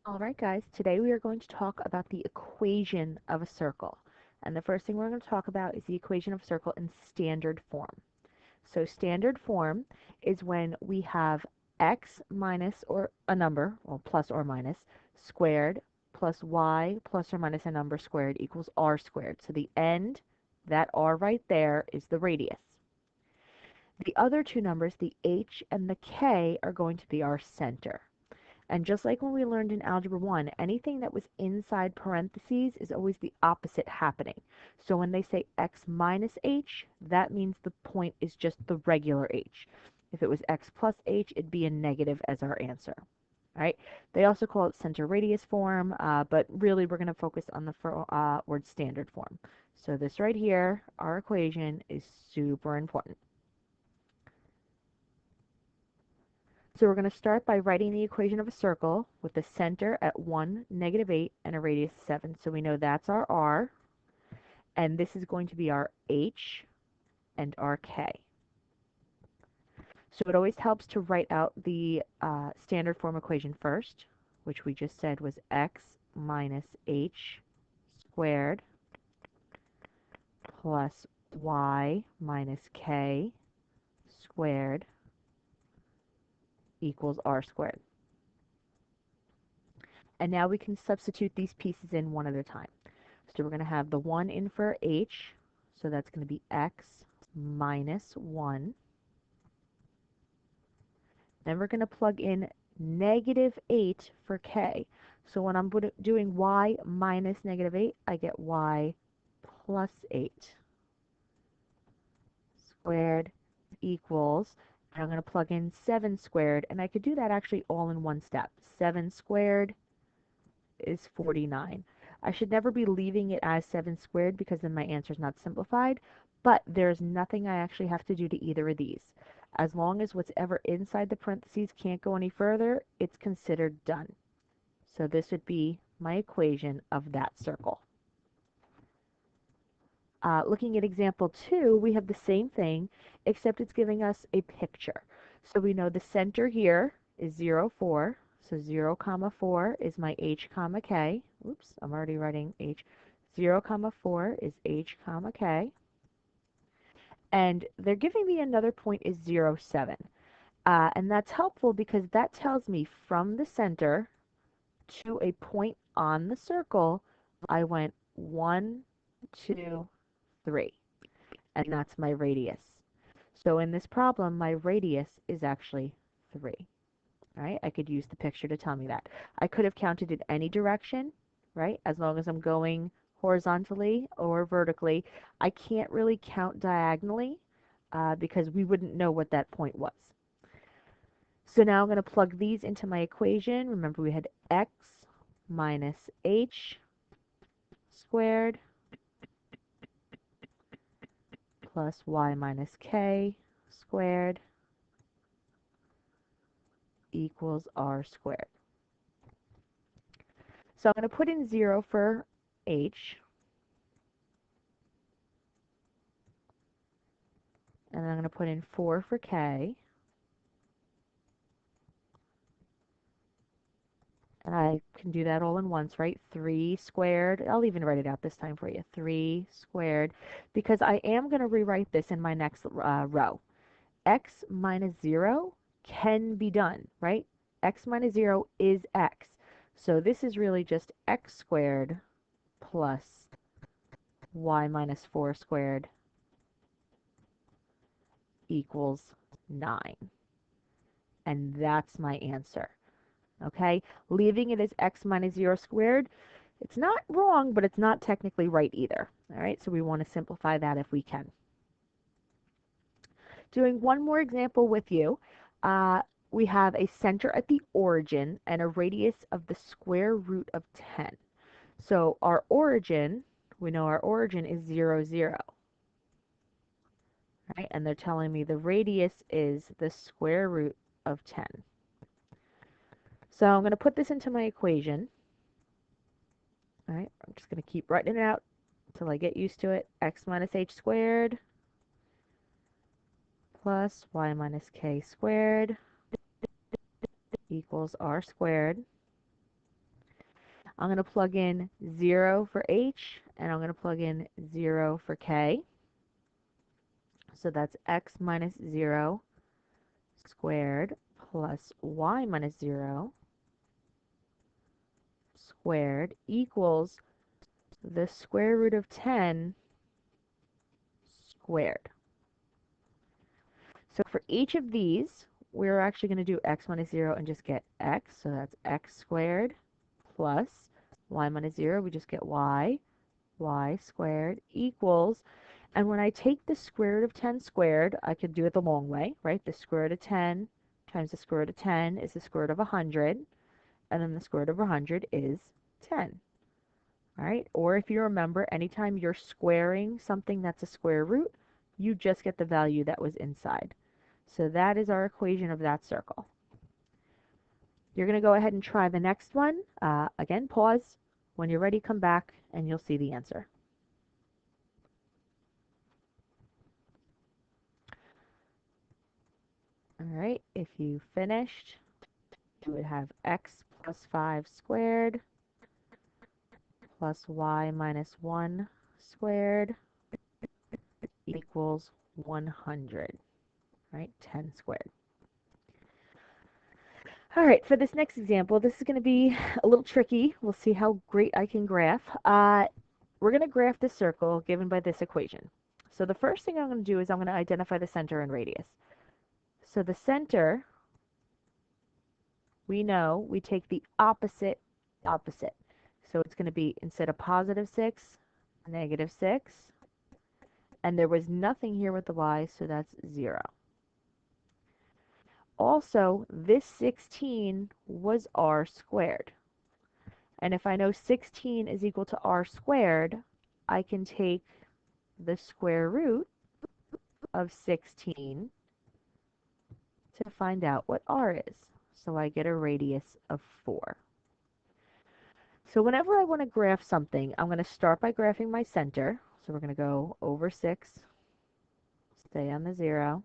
Alright guys, today we are going to talk about the equation of a circle. And the first thing we're going to talk about is the equation of a circle in standard form. So standard form is when we have x minus or a number, well plus or minus, squared plus y plus or minus a number squared equals r squared. So the end, that r right there, is the radius. The other two numbers, the h and the k, are going to be our center. And just like when we learned in Algebra 1, anything that was inside parentheses is always the opposite happening. So when they say x minus h, that means the point is just the regular h. If it was x plus h, it'd be a negative as our answer. All right. They also call it center radius form, but really we're going to focus on the word standard form. So this right here, our equation, is super important. So we're going to start by writing the equation of a circle with the center at 1, -8, and a radius of 7. So we know that's our r, and this is going to be our h and our k. So it always helps to write out the standard form equation first, which we just said was x minus h squared plus y minus k squared equals r squared. And now we can substitute these pieces in one at a time. So we're going to have the 1 in for h, so that's going to be x minus 1. Then we're going to plug in -8 for k. So when I'm doing y minus -8, I get y plus 8 squared equals, and I'm going to plug in 7 squared, and I could do that actually all in one step. 7 squared is 49. I should never be leaving it as 7 squared because then my answer is not simplified, but there's nothing I actually have to do to either of these. As long as what's ever inside the parentheses can't go any further, it's considered done. So this would be my equation of that circle. Looking at example 2, we have the same thing, except it's giving us a picture. So we know the center here is 0, 4. So 0, comma 4 is my h, comma k. Oops, I'm already writing h. 0, comma 4 is h, comma k. And they're giving me another point is 0, 7. And that's helpful because that tells me from the center to a point on the circle, I went 1, 2, 3. And that's my radius. So in this problem, my radius is actually 3. Right? I could use the picture to tell me that. I could have counted in any direction, right? As long as I'm going horizontally or vertically. I can't really count diagonally because we wouldn't know what that point was. So now I'm going to plug these into my equation. Remember we had x minus h squared plus y minus k squared equals r squared. So I'm going to put in 0 for h, and I'm going to put in 4 for k, and I can do that all in once, right? 3 squared, I'll even write it out this time for you, 3 squared, because I am going to rewrite this in my next row. X minus 0 can be done, right? X minus 0 is x. So this is really just x squared plus y minus 4 squared equals 9. And that's my answer. Okay? Leaving it as x minus 0 squared, it's not wrong, but it's not technically right either. All right? So we want to simplify that if we can. Doing one more example with you, uh, we have a center at the origin and a radius of the square root of 10. So our origin, we know our origin is 0, 0. Right? And they're telling me the radius is the square root of 10. So I'm going to put this into my equation. All right, I'm just going to keep writing it out until I get used to it. X minus h squared plus y minus k squared equals r squared. I'm going to plug in 0 for h, and I'm going to plug in 0 for k. So that's x minus 0 squared plus y minus 0 squared equals the square root of 10 squared. So for each of these, we're actually going to do x minus 0 and just get x. So that's x squared plus y minus 0. We just get y squared equals, and when I take the square root of 10 squared, I could do it the long way, right? The square root of 10 times the square root of 10 is the square root of 100, and then the square root of 100 is 10. All right? Or if you remember, anytime you're squaring something that's a square root, you just get the value that was inside. So that is our equation of that circle. You're going to go ahead and try the next one. Again, pause. When you're ready, come back, and you'll see the answer. All right, if you finished, you would have x plus 5 squared plus y minus 1 squared equals 100, right? 10 squared. All right, for this next example, this is going to be a little tricky. We'll see how great I can graph. We're going to graph this circle given by this equation. So the first thing I'm going to do is I'm going to identify the center and radius. So the center, we know we take the opposite. So it's going to be, instead of positive 6, negative 6. And there was nothing here with the y, so that's 0. Also, this 16 was r squared. And if I know 16 is equal to r squared, I can take the square root of 16 to find out what r is. So I get a radius of 4. So whenever I want to graph something, I'm going to start by graphing my center. So we're going to go over 6, stay on the 0.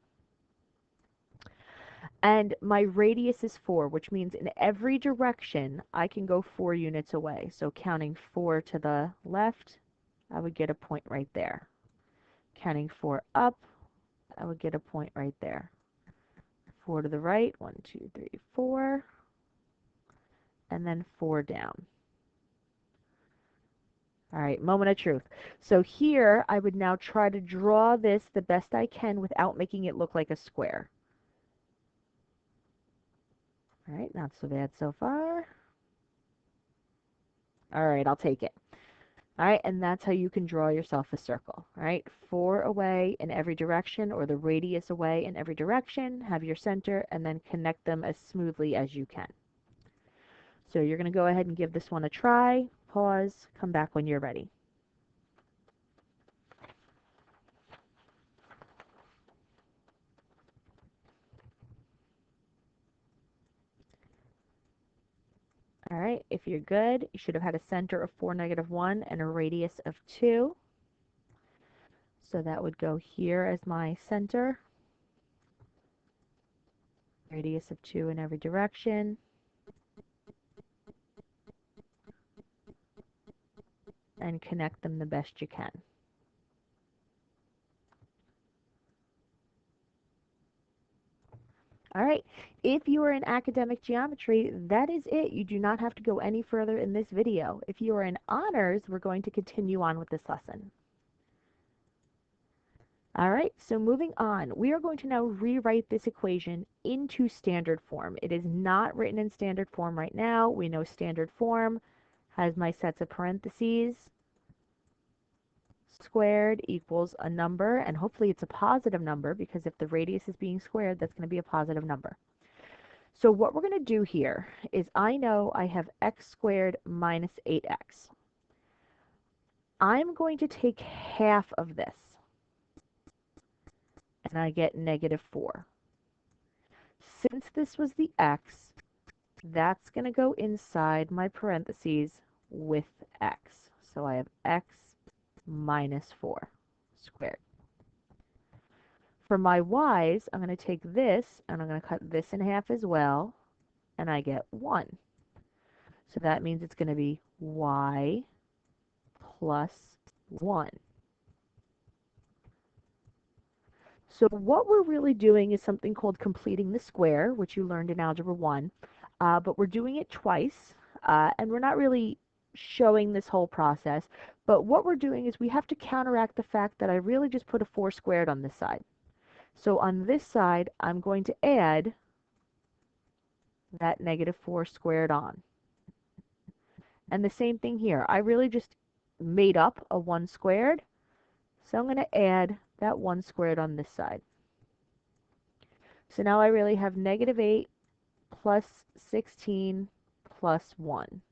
And my radius is 4, which means in every direction I can go 4 units away. So counting 4 to the left, I would get a point right there. Counting 4 up, I would get a point right there. 4 to the right, 1, 2, 3, 4, and then 4 down. All right, moment of truth. So here I would now try to draw this the best I can without making it look like a square. All right, not so bad so far. All right, I'll take it. All right, and that's how you can draw yourself a circle. All right, 4 away in every direction, or the radius away in every direction, have your center, and then connect them as smoothly as you can. So you're going to go ahead and give this one a try, pause, come back when you're ready. All right, if you're good, you should have had a center of 4, negative 1, and a radius of 2. So that would go here as my center. Radius of 2 in every direction. And connect them the best you can. All right, if you are in academic geometry, that is it. You do not have to go any further in this video. If you are in honors, we're going to continue on with this lesson. All right, so moving on, we are going to now rewrite this equation into standard form. It is not written in standard form right now. We know standard form has my sets of parentheses. Squared equals a number, and hopefully it's a positive number, because if the radius is being squared, that's going to be a positive number. So what we're going to do here is, I know I have x squared minus 8x. I'm going to take half of this, and I get negative 4. Since this was the x, that's going to go inside my parentheses with x. So I have x minus 4 squared. For my y's, I'm going to take this, and I'm going to cut this in half as well, and I get 1. So that means it's going to be y plus 1. So what we're really doing is something called completing the square, which you learned in Algebra 1, but we're doing it twice, and we're not really showing this whole process, but what we're doing is we have to counteract the fact that I really just put a 4 squared on this side. So on this side, I'm going to add that negative 4 squared on. And the same thing here. I really just made up a 1 squared, so I'm going to add that 1 squared on this side. So now I really have negative 8 plus 16 plus 1.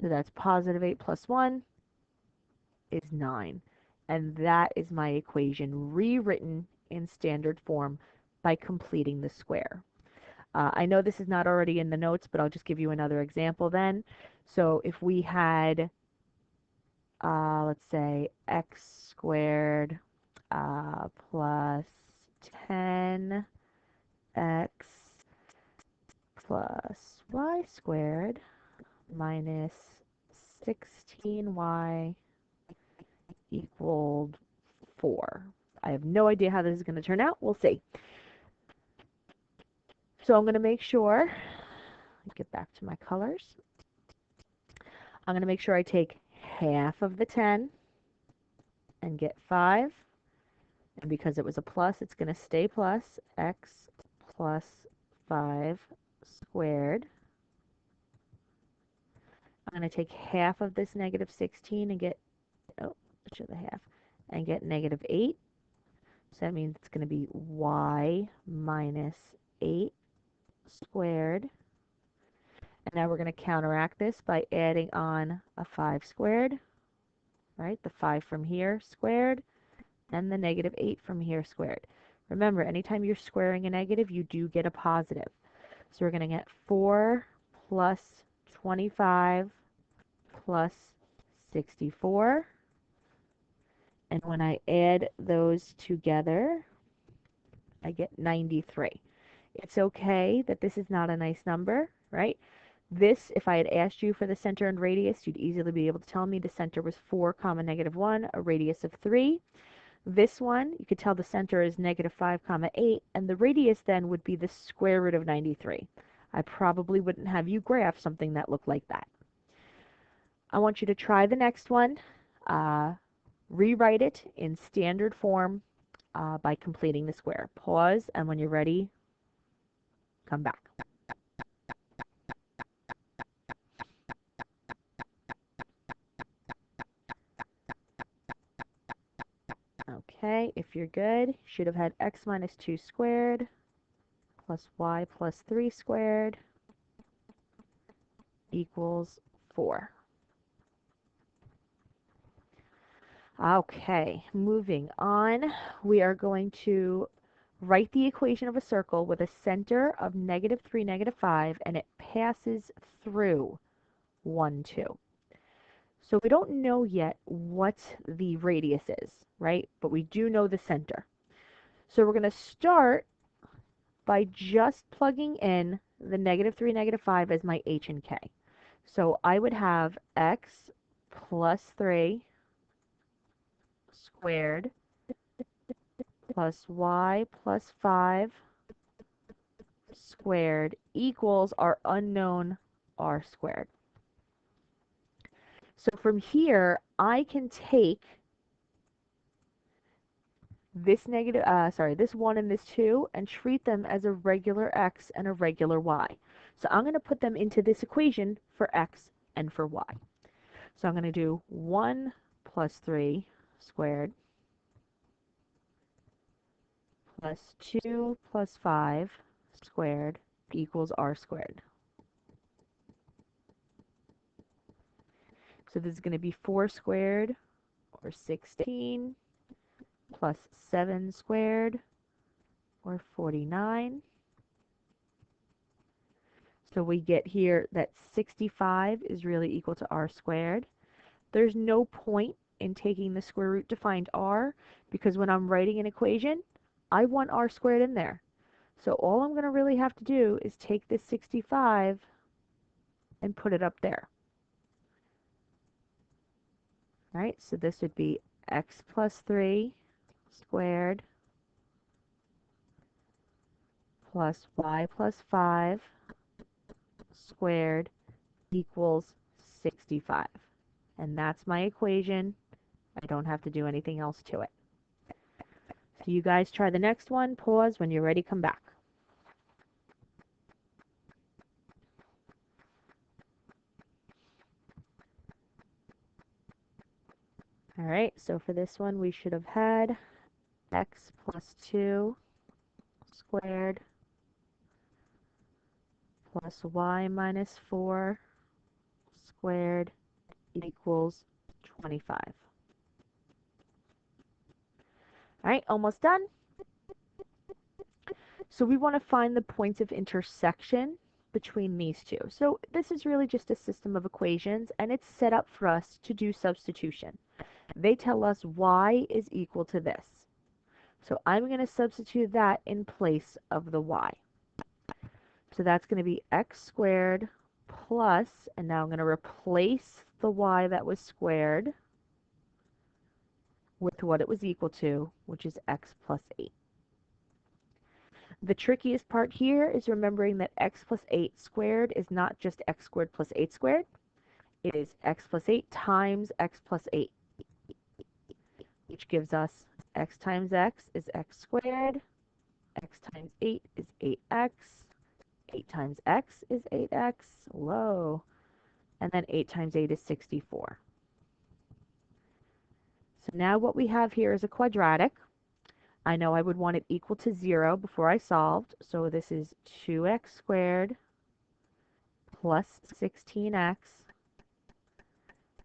So that's positive 8 plus 1 is 9. And that is my equation rewritten in standard form by completing the square. I know this is not already in the notes, but I'll just give you another example then. So if we had, let's say, x squared plus 10x plus y squared minus 16y equaled 4. I have no idea how this is going to turn out. We'll see. So I'm going to make sure, get back to my colors. I'm going to make sure I take half of the 10 and get 5. And because it was a plus, it's going to stay plus. X plus 5 squared. I'm going to take half of this negative 16 and get, oh, show the half, and get negative 8. So that means it's going to be y minus 8 squared. And now we're going to counteract this by adding on a 5 squared, right? The 5 from here squared, and the negative 8 from here squared. Remember, anytime you're squaring a negative, you do get a positive. So we're going to get 4 plus 25 plus 64. And when I add those together, I get 93. It's okay that this is not a nice number, right? This, if I had asked you for the center and radius, you'd easily be able to tell me the center was 4 comma negative 1, a radius of 3. This one, you could tell the center is negative 5 comma 8, and the radius then would be the square root of 93. I probably wouldn't have you graph something that looked like that. I want you to try the next one. Rewrite it in standard form by completing the square. Pause, and when you're ready, come back. Okay, if you're good, you should have had x minus 2 squared plus y plus 3 squared equals 4. Okay, moving on, we are going to write the equation of a circle with a center of negative 3, negative 5, and it passes through 1, 2. So we don't know yet what the radius is, right? But we do know the center. So we're going to start by just plugging in the negative 3, negative 5 as my h and k. So I would have x plus 3 squared plus y plus 5 squared equals our unknown r squared. So from here, I can take this this 1 and this 2 and treat them as a regular x and a regular y. So I'm going to put them into this equation for x and for y. So I'm going to do 1 plus 3 squared plus 2 plus 5 squared equals r squared. So this is going to be 4 squared, or 16, plus 7 squared, or 49. So we get here that 65 is really equal to r squared. There's no point in taking the square root to find r, because when I'm writing an equation, I want r squared in there. So all I'm going to really have to do is take this 65 and put it up there. All right, so this would be x plus 3 squared plus y plus 5 squared equals 65. And that's my equation. I don't have to do anything else to it. So you guys try the next one. Pause. When you're ready, come back. All right, so for this one, we should have had x plus 2 squared plus y minus 4 squared equals 25. All right, almost done. So we want to find the points of intersection between these two. So this is really just a system of equations, and it's set up for us to do substitution. They tell us y is equal to this. So I'm going to substitute that in place of the y. So that's going to be x squared plus, and now I'm going to replace the y that was squared with what it was equal to, which is x plus 8. The trickiest part here is remembering that x plus 8 squared is not just x squared plus 8 squared. It is x plus 8 times x plus 8, which gives us x times x is x squared, x times 8 is 8x, 8 times x is 8x, whoa, and then 8 times 8 is 64. So now what we have here is a quadratic. I know I would want it equal to 0 before I solved, so this is 2x squared plus 16x,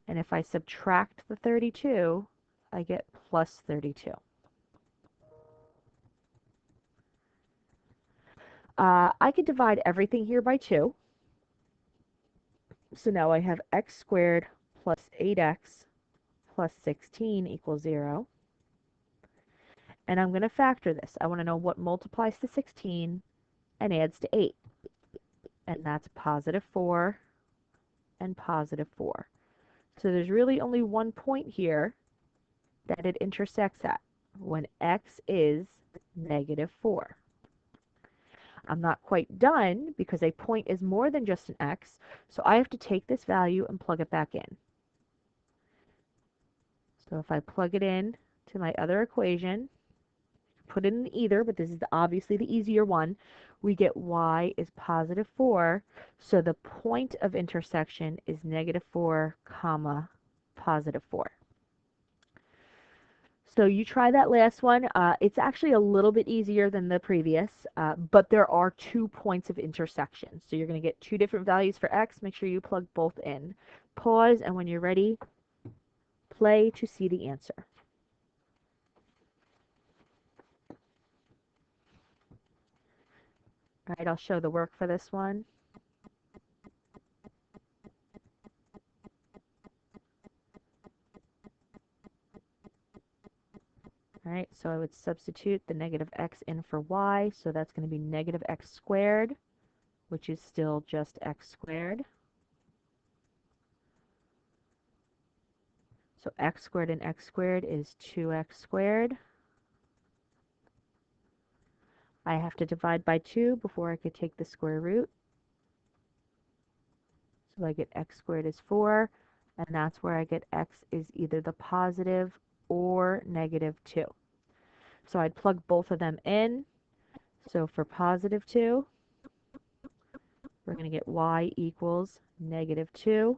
and if I subtract the 32, I get plus 32. I could divide everything here by 2. So now I have x squared plus 8x plus 16 equals 0. And I'm going to factor this. I want to know what multiplies to 16 and adds to 8. And that's positive 4 and positive 4. So there's really only one point here that it intersects at, when x is negative 4. I'm not quite done because a point is more than just an x, so I have to take this value and plug it back in. So if I plug it in to my other equation, put it in either, but this is obviously the easier one, we get y is positive 4, so the point of intersection is negative 4 comma positive 4. So you try that last one. It's actually a little bit easier than the previous, but there are 2 points of intersection. So you're going to get 2 different values for x. Make sure you plug both in. Pause, and when you're ready, play to see the answer. All right, I'll show the work for this one. All right, so I would substitute the negative x in for y, so that's going to be negative x squared, which is still just x squared. So x squared and x squared is 2x squared. I have to divide by 2 before I could take the square root. So I get x squared is 4, and that's where I get x is either the positive or negative 2. So I'd plug both of them in. So for positive 2, we're going to get y equals negative 2.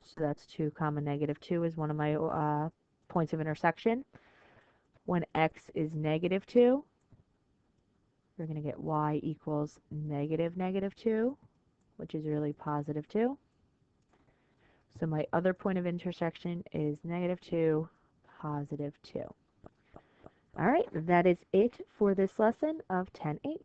So that's 2 comma negative 2 is one of my points of intersection. When x is negative 2, we're going to get y equals negative negative 2, which is really positive 2. So my other point of intersection is negative 2, positive 2. All right, that is it for this lesson of 10-8.